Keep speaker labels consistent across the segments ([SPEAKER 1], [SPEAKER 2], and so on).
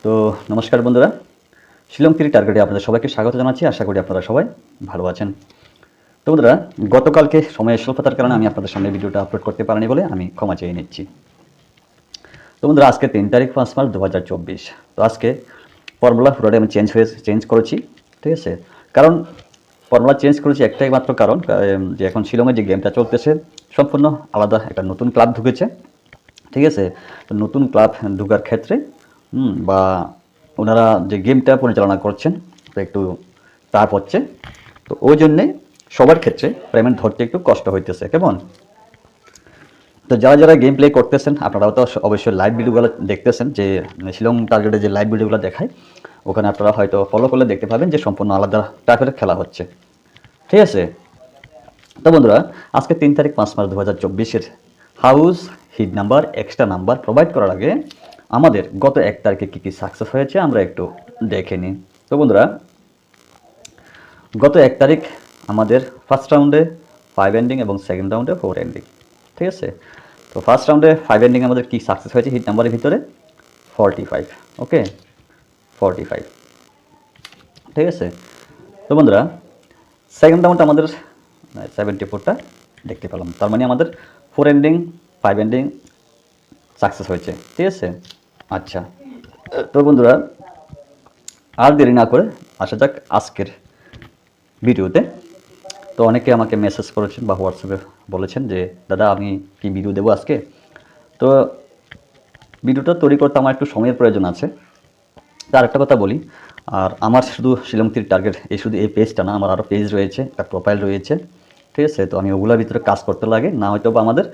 [SPEAKER 1] তো নমস্কার বন্ধুরা, শিলং তীর টার্গেটে আপনাদের সবাইকে স্বাগত জানাচ্ছি। আশা করি আপনারা সবাই ভালো আছেন। তো বন্ধুরা, গতকালকে সময়ের স্বল্পতার কারণে আমি আপনাদের সামনে ভিডিওটা আপলোড করতে পারিনি বলে আমি ক্ষমা চেয়ে নিচ্ছি। তো বন্ধুরা, আজকে 3 তারিখ 5 মার্চ 2024। তো আজকে ফর্মুলা পুরোটাই আমি চেঞ্জ করেছি, ঠিক আছে। কারণ ফর্মুলা চেঞ্জ করেছি একটাই মাত্র কারণ, যে এখন শিলংয়ে যে গেমটা চলতেছে সম্পূর্ণ আলাদা একটা নতুন ক্লাব ঢুকেছে, ঠিক আছে। তো নতুন ক্লাব ঢোকার ক্ষেত্রে বা ওনারা যে গেমটা পরিচালনা করছেন তো একটু চাপ হচ্ছে। তো ওই জন্যে সবার ক্ষেত্রে পেমেন্ট ধরতে একটু কষ্ট হইতেছে, কেমন। তো যারা যারা গেম প্লে করতেছেন আপনারাও তো অবশ্যই লাইভ ভিডিওগুলো দেখতেছেন, যে শিলং টার্গেটে যে লাইভ ভিডিওগুলো দেখায় ওখানে আপনারা হয়তো ফলো করলে দেখতে পাবেন যে সম্পূর্ণ আলাদা টাইপের খেলা হচ্ছে, ঠিক আছে। তো বন্ধুরা, আজকে 3 তারিখ 5 মার্চ 2024-এর house hit number extra number provide করার আগে আমাদের গত 1 তারিখে কী কী সাকসেস হয়েছে আমরা একটু দেখে নিই। তো বন্ধুরা, গত 1 তারিখ আমাদের ফার্স্ট রাউন্ডে 5 এন্ডিং এবং সেকেন্ড রাউন্ডে 4 এন্ডিং, ঠিক আছে। তো ফার্স্ট রাউন্ডে 5 এন্ডিং আমাদের কী সাকসেস হয়েছে হিট নাম্বারের ভিতরে 45, ওকে 45, ঠিক আছে। তো বন্ধুরা, সেকেন্ড রাউন্ডে আমাদের 74টা দেখতে পেলাম, তার মানে আমাদের 4 এন্ডিং 5 এন্ডিং সাকসেস হয়েছে, ঠিক আছে। আচ্ছা, তো বন্ধুরা আর দেরি না করে আসা যাক আজকের ভিডিওতে। তো অনেকে আমাকে মেসেজ করেছেন বা হোয়াটসঅ্যাপে বলেছেন যে দাদা আমি কি ভিডিও দেবো আজকে। তো ভিডিওটা তৈরি করতে আমার একটু সময়ের প্রয়োজন আছে। তার একটা কথা বলি, আর আমার শুধু শিলং তীর টার্গেট শুধু এই পেজটা না, আমার আরও পেজ রয়েছে, একটা প্রোফাইল রয়েছে, ঠিক আছে। তো আমি ওগুলোর ভিতরে কাজ করতে লাগে, না হয়তো বা আমাদের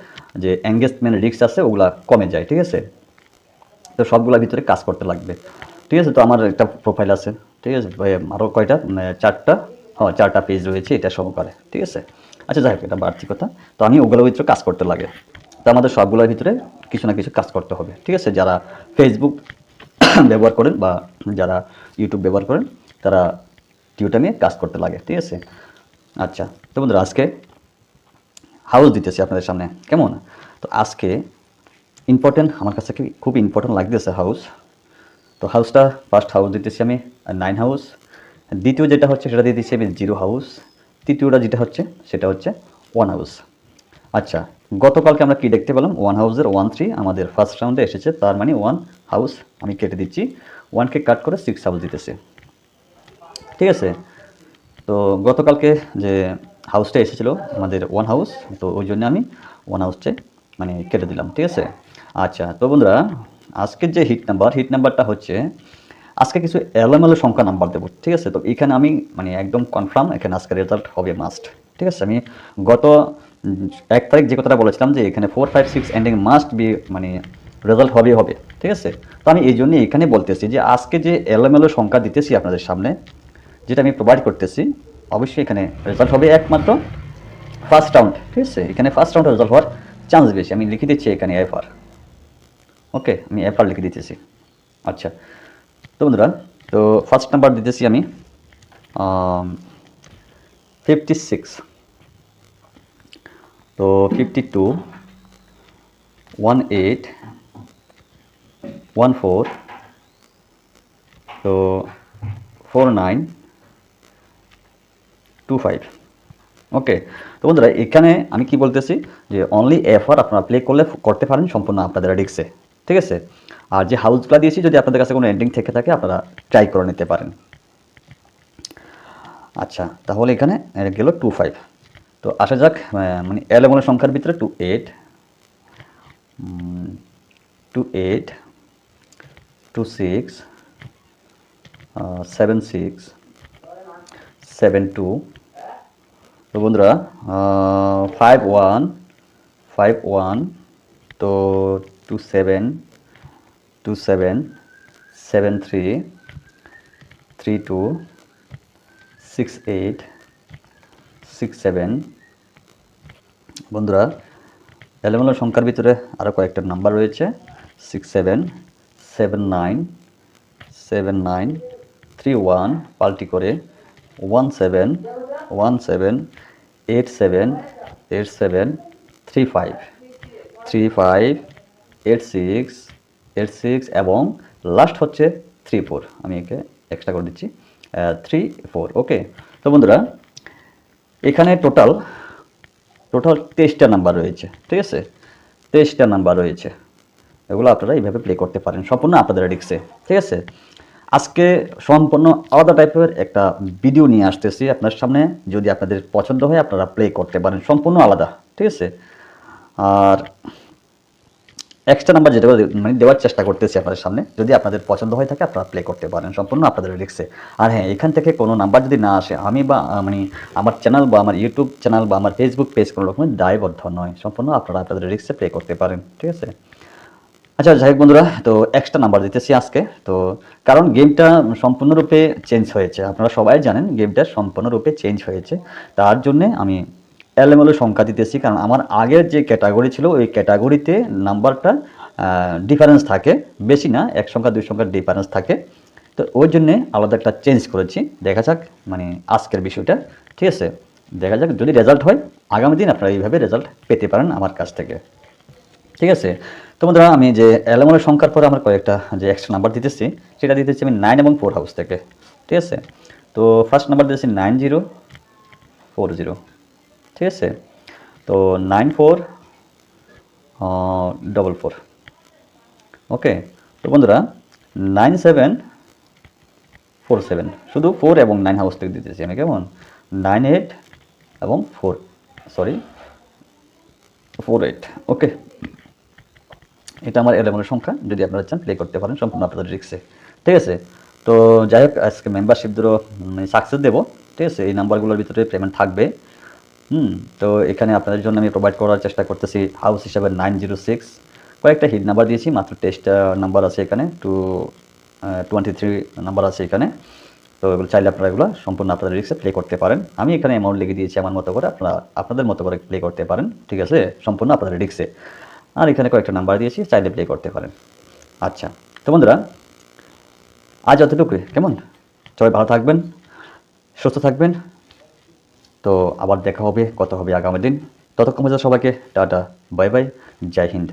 [SPEAKER 1] যে এঙ্গেজমেন্ট রিস্ক আছে ওগুলা কমে যায়, ঠিক আছে। তো সবগুলোর ভিতরে কাজ করতে লাগবে, ঠিক আছে। তো আমার একটা প্রোফাইল আছে, ঠিক আছে। আরও কয়টা, 4টা পেজ রয়েছে এটা সহকারে, ঠিক আছে। আচ্ছা যাই হোক, এটা বাড়তি কথা। তো আমি ওগুলোর ভিতরে কাজ করতে লাগে, তো আমাদের সবগুলোর ভিতরে কিছু না কিছু কাজ করতে হবে, ঠিক আছে। যারা ফেসবুক ব্যবহার করেন বা যারা ইউটিউব ব্যবহার করেন তারা টিউটা নিয়ে কাজ করতে লাগে, ঠিক আছে। আচ্ছা, তো বন্ধুরা আজকে হাউস দিতেছি আপনাদের সামনে, কেমন। তো আজকে ইম্পর্টেন্ট, আমার কাছে খুব ইম্পর্টেন্ট লাগতেছে হাউস। তো হাউসটা ফার্স্ট হাউস দিতেছি আমি 9 হাউস, দ্বিতীয় যেটা হচ্ছে সেটা দিয়ে দিচ্ছি আমি 0 হাউস, তৃতীয়টা যেটা হচ্ছে সেটা হচ্ছে 1 হাউস। আচ্ছা, গতকালকে আমরা কি দেখতে পেলাম, 1 হাউসের 1-3 আমাদের ফার্স্ট রাউন্ডে এসেছে, তার মানে 1 হাউস আমি কেটে দিচ্ছি, 1কে কাট করে 6 হাউস দিতেছে, ঠিক আছে। তো গতকালকে যে হাউসটা এসেছিলো আমাদের 1 হাউস, তো ওই জন্য আমি 1 হাউসটা মানে কেটে দিলাম, ঠিক আছে। আচ্ছা, তো বন্ধুরা আজকের যে হিট নাম্বারটা হচ্ছে, আজকে কিছু এলোমেলো সংখ্যা নাম্বার দেবো, ঠিক আছে। তো এখানে আমি মানে একদম কনফার্ম এখানে আজকে রেজাল্ট হবে মাস্ট, ঠিক আছে। আমি গত 1 তারিখ যে কথাটা বলেছিলাম যে এখানে 4, 5, 6 এন্ডিং মাস্ট বি মানে রেজাল্ট হবে, ঠিক আছে। তো আমি এই জন্যই এখানে বলতেছি যে আজকে যে এলোমেলো সংখ্যা দিতেছি আপনাদের সামনে, যেটা আমি প্রোভাইড করতেছি, অবশ্যই এখানে রেজাল্ট হবে একমাত্র ফার্স্ট রাউন্ড, ঠিক আছে। এখানে ফার্স্ট রাউন্ডে রেজাল্ট হওয়ার চান্স বেশি। আমি লিখে দিচ্ছি এখানে এফআর, ওকে আমি এফআর লিখে দিতেছি। আচ্ছা, তো বন্ধুরা, তো ফার্স্ট নাম্বার দিতেছি আমি 56, তো 52, 18, 14, তো 49, 25, ওকে। তো বন্ধুরা এখানে আমি কি বলতেছি যে অনলি এফআর আপনারা প্লে করতে পারেন সম্পূর্ণ আপনাদের রিক্সে, ঠিক আছে। আর যে হাউসগুলো দিয়েছি যদি আপনাদের কাছে কোনো এন্ডিং থেকে থাকে আপনারা ট্রাই করে নিতে পারেন। আচ্ছা, তাহলে এখানে গেল 25। তো আসা যাক মানে এলোমেলো সংখ্যার ভিতরে 28, 28, 26, 76, 72, তো বন্ধুরা 51, 51, তো 27, 27, 73, 32, 68, 67, বন্ধুরা এলোমেলো সংখ্যার ভিতরে আরও কয়েকটা নাম্বার রয়েছে 67, 79, 79, 31 পাল্টি করে 17, 17, 87, 87, 35, 35, 86, 86 এবং লাস্ট হচ্ছে 3 4, আমি একে এক্সট্রা করে দিচ্ছি 3 4। ওকে, তো বন্ধুরা এখানে টোটাল 23টা নাম্বার রয়েছে, ঠিক আছে, 23টা নাম্বার রয়েছে। এগুলো আপনারা এইভাবে প্লে করতে পারেন সম্পূর্ণ আপনাদের রিক্সে, ঠিক আছে। আজকে সম্পূর্ণ আলাদা টাইপের একটা ভিডিও নিয়ে আসতেছি আপনার সামনে, যদি আপনাদের পছন্দ হয় আপনারা প্লে করতে পারেন সম্পূর্ণ আলাদা, ঠিক আছে। আর এক্সট্রা নাম্বার যেটা মানে দেওয়ার চেষ্টা করতেছি আপনাদের সামনে, যদি আপনাদের পছন্দ হয়ে থাকে আপনারা প্লে করতে পারেন সম্পূর্ণ আপনাদের রিক্সে। আর হ্যাঁ, এখান থেকে কোনো নাম্বার যদি না আসে, আমি বা মানে আমার চ্যানেল বা আমার ইউটিউব চ্যানেল বা আমার ফেসবুক পেজ কোনো রকমের দায়বদ্ধ নয়, সম্পূর্ণ আপনারা আপনাদের রিক্সে প্লে করতে পারেন, ঠিক আছে। আচ্ছা যাই হোক বন্ধুরা, তো এক্সট্রা নাম্বার দিতেছি আজকে, তো কারণ গেমটা সম্পূর্ণরূপে চেঞ্জ হয়েছে, আপনারা সবাই জানেন গেমটা সম্পূর্ণরূপে চেঞ্জ হয়েছে, তার জন্যে আমি এলোমেলো সংখ্যা দিতেছি। কারণ আমার আগের যে ক্যাটাগরি ছিল ওই ক্যাটাগরিতে নাম্বারটা ডিফারেন্স থাকে, বেশি না, 1 সংখ্যা 2 সংখ্যার ডিফারেন্স থাকে, তো ওই জন্যে আলাদা একটা চেঞ্জ করেছি। দেখা যাক মানে আজকের বিষয়টা, ঠিক আছে, দেখা যাক যদি রেজাল্ট হয় আগামী দিন আপনারা এইভাবে রেজাল্ট পেতে পারেন আমার কাছ থেকে, ঠিক আছে। তো বন্ধুরা আমি যে এলোমেলো সংখ্যার পরে আমার কয়েকটা যে এক্সট্রা নাম্বার দিতেছি সেটা দিতেছি আমি 9 এবং 4 হাউস থেকে, ঠিক আছে। তো ফার্স্ট নাম্বার দিতেছি 9040, ঠিক আছে। তো 9444, ওকে। তো বন্ধুরা 9747, শুধু 4 এবং 9 হাউস থেকে দিতেছি আমি, কেমন 98 এবং 48, ওকে। এটা আমার এলোমেলো সংখ্যা, যদি আপনারা চান প্লে করতে পারেন সম্পূর্ণ আপনাদের রিক্সে, ঠিক আছে। তো যাই হোক আজকে মেম্বারশিপ দেবো, সাকসেস দেবো, ঠিক আছে। এই নাম্বারগুলোর ভিতরে পেমেন্ট থাকবে। তো এখানে আপনাদের জন্য আমি প্রোভাইড করার চেষ্টা করতেছি হাউস হিসাবে 906, কয়েকটা হিট নাম্বার দিয়েছি, মাত্র 23টা নাম্বার আছে এখানে, 23 নাম্বার আছে এখানে। তো এগুলো চাইলে আপনারা এগুলো সম্পূর্ণ আপনাদের রিক্সে প্লে করতে পারেন। আমি এখানে অ্যামাউন্ট লিখে দিয়েছি আমার মতো করে, আপনারা আপনাদের মতো করে প্লে করতে পারেন, ঠিক আছে, সম্পূর্ণ আপনাদের রিক্সে। আর এখানে কয়েকটা নাম্বার দিয়েছি, চাইলে প্লে করতে পারেন। আচ্ছা, তো বন্ধুরা আজ অতটুকুই, কেমন, সবাই ভালো থাকবেন, সুস্থ থাকবেন। তো আবার দেখা হবে, কথা হবে আগামী দিন। ততক্ষণ পর্যন্ত সবাইকে টাটা, বাই বাই, জয় হিন্দ।